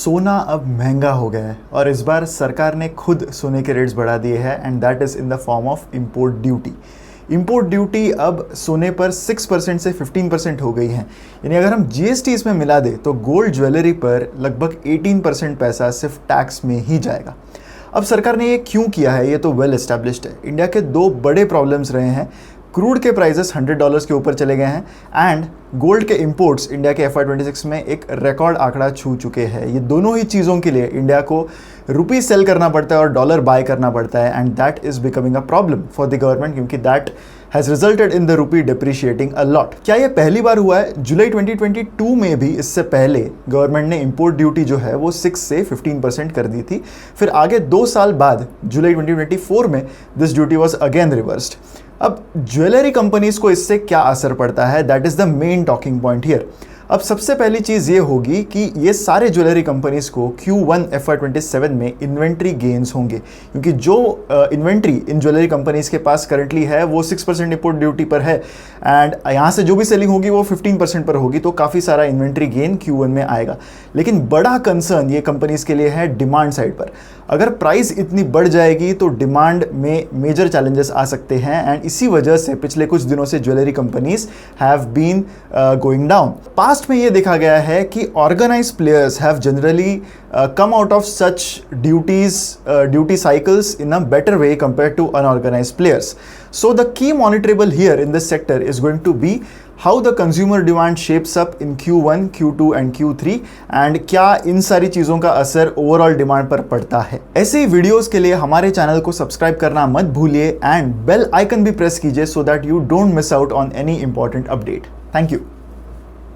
सोना अब महंगा हो गया है और इस बार सरकार ने खुद सोने के रेट्स बढ़ा दिए हैं and that is in the form of import duty. Import duty अब सोने पर 6% से 15% हो गई है। यानी अगर हम जीएसटी इसमें मिला दें तो गोल्ड ज्वेलरी पर लगभग 18% पैसा सिर्फ टैक्स में ही जाएगा। अब सरकार ने ये क्यों किया है, ये तो वेल एस्टेब्लिश्ड है। इंडिया के दो बड़े प्रॉब्लम्स रहे हैं। क्रूड के प्राइसेस $100 के ऊपर चले गए हैं एंड गोल्ड के इंपोर्ट्स इंडिया के FY26 में एक रिकॉर्ड आंकड़ा छू चुके हैं। ये दोनों ही चीज़ों के लिए इंडिया को रुपी सेल करना पड़ता है और डॉलर बाय करना पड़ता है and that is becoming a problem for the government क्योंकि that has resulted in the rupee depreciating a lot. क्या ये पहली बार हुआ है? जुलाई 2022 में भी इससे पहले गवर्नमेंट ने इंपोर्ट ड्यूटी जो है वो 6 से 15% कर दी थी। फिर आगे 2 साल बाद जुलाई 2024 में this duty was again reversed. अब ज्वेलरी कंपनीज को इससे क्या असर पड़ता है, that is the main talking point here. अब सबसे पहली चीज़ ये होगी कि ये सारे ज्वेलरी कंपनीज को Q1 FY27 में इन्वेंट्री गेन्स होंगे क्योंकि जो इन्वेंट्री इन ज्वेलरी कंपनीज के पास करंटली है वो 6% इंपोर्ट ड्यूटी पर है एंड यहाँ से जो भी सेलिंग होगी वो 15% पर होगी, तो काफ़ी सारा इन्वेंट्री गेन Q1 में आएगा। लेकिन बड़ा कंसर्न ये कंपनीज के लिए है डिमांड साइड पर। अगर प्राइस इतनी बढ़ जाएगी तो डिमांड में मेजर चैलेंजेस आ सकते हैं एंड इसी वजह से पिछले कुछ दिनों से jewellery companies have been going down. Past में ये देखा गया है कि organised players have generally come out of such duty cycles in a better way compared to unorganized players. So the key monitorable here in this sector is going to be how the consumer demand shapes up in Q1, Q2 and Q3 and क्या इन सारी चीज़ों का असर overall demand पर पड़ता है। ऐसे ही videos के लिए हमारे चैनल को सब्सक्राइब करना मत भूलिए एंड बेल आइकन भी प्रेस कीजिए so that you don't miss out on any important update. Thank you.